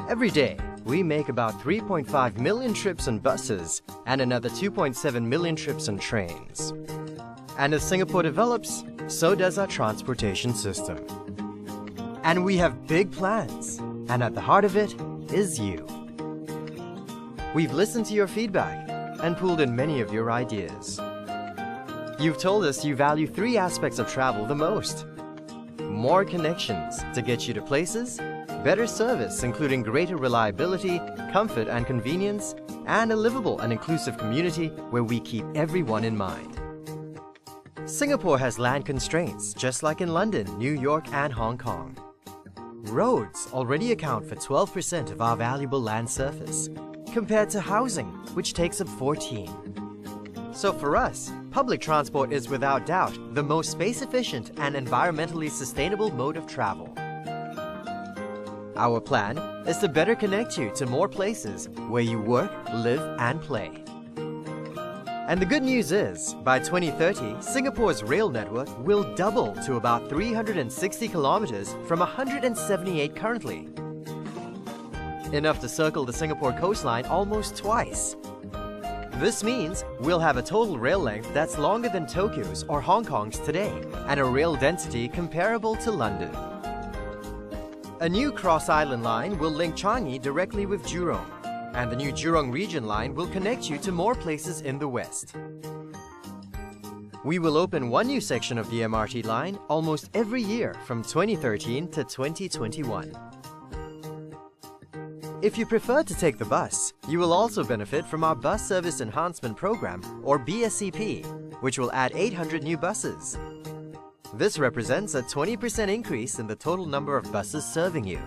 Every day, we make about 3.5 million trips on buses and another 2.7 million trips on trains. And as Singapore develops, so does our transportation system. And we have big plans, and at the heart of it is you. We've listened to your feedback and pulled in many of your ideas. You've told us you value 3 aspects of travel the most. More connections to get you to places, better service including greater reliability, comfort and convenience, and a livable and inclusive community where we keep everyone in mind. Singapore has land constraints just like in London, New York and Hong Kong. Roads already account for 12% of our valuable land surface, compared to housing, which takes up 14%. So for us, public transport is without doubt the most space-efficient and environmentally sustainable mode of travel. Our plan is to better connect you to more places where you work, live and play. And the good news is, by 2030, Singapore's rail network will double to about 360 kilometers from 178 currently. Enough to circle the Singapore coastline almost twice. This means we'll have a total rail length that's longer than Tokyo's or Hong Kong's today, and a rail density comparable to London. A new cross-island line will link Changi directly with Jurong, and the new Jurong region line will connect you to more places in the west. We will open one new section of the MRT line almost every year from 2013 to 2021. If you prefer to take the bus, you will also benefit from our Bus Service Enhancement Program, or BSEP, which will add 800 new buses. This represents a 20% increase in the total number of buses serving you.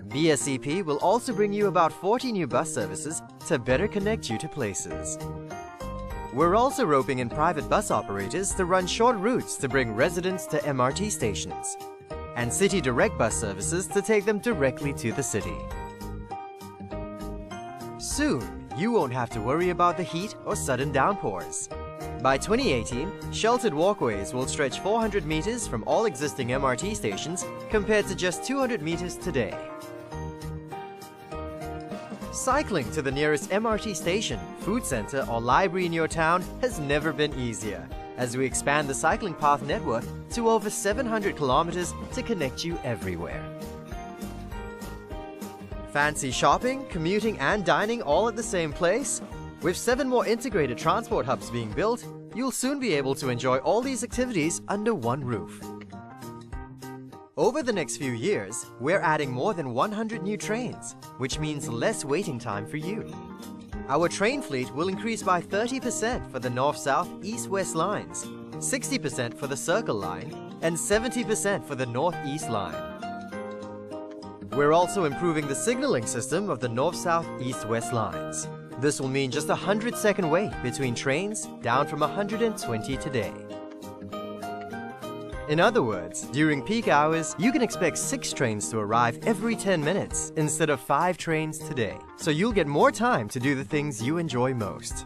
BSEP will also bring you about 40 new bus services to better connect you to places. We're also roping in private bus operators to run short routes to bring residents to MRT stations, and City Direct bus services to take them directly to the city. Soon, you won't have to worry about the heat or sudden downpours. By 2018, sheltered walkways will stretch 400 meters from all existing MRT stations compared to just 200 meters today. Cycling to the nearest MRT station, food center or library in your town has never been easier, as we expand the cycling path network to over 700 kilometers to connect you everywhere. Fancy shopping, commuting and dining all at the same place? With 7 more integrated transport hubs being built, you'll soon be able to enjoy all these activities under one roof. Over the next few years, we're adding more than 100 new trains, which means less waiting time for you. Our train fleet will increase by 30% for the North-South, East-West lines, 60% for the Circle line, and 70% for the North-East line. We're also improving the signaling system of the North-South, East-West lines. This will mean just a 100-second wait between trains, down from 120 today. In other words, during peak hours, you can expect 6 trains to arrive every 10 minutes instead of 5 trains today. So you'll get more time to do the things you enjoy most.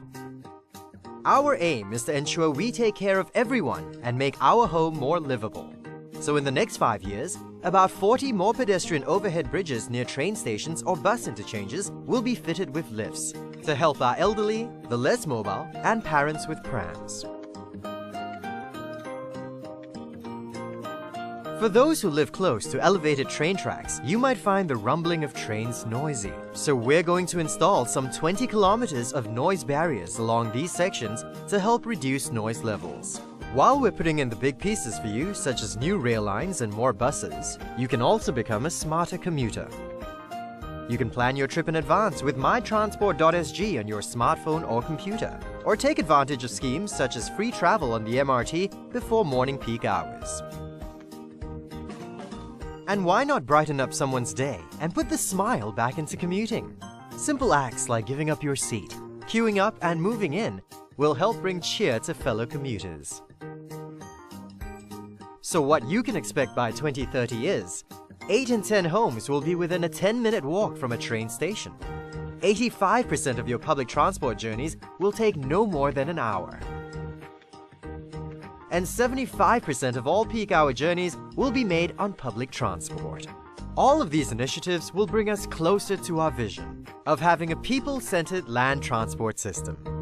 Our aim is to ensure we take care of everyone and make our home more livable. So in the next 5 years, about 40 more pedestrian overhead bridges near train stations or bus interchanges will be fitted with lifts to help our elderly, the less mobile, and parents with prams. For those who live close to elevated train tracks, you might find the rumbling of trains noisy. So we're going to install some 20 kilometers of noise barriers along these sections to help reduce noise levels. While we're putting in the big pieces for you, such as new rail lines and more buses, you can also become a smarter commuter. You can plan your trip in advance with mytransport.sg on your smartphone or computer, or take advantage of schemes such as free travel on the MRT before morning peak hours. And why not brighten up someone's day and put the smile back into commuting? Simple acts like giving up your seat, queuing up and moving in will help bring cheer to fellow commuters. So what you can expect by 2030 is 8 in 10 homes will be within a 10-minute walk from a train station. 85% of your public transport journeys will take no more than an hour. And 75% of all peak hour journeys will be made on public transport. All of these initiatives will bring us closer to our vision of having a people-centered land transport system.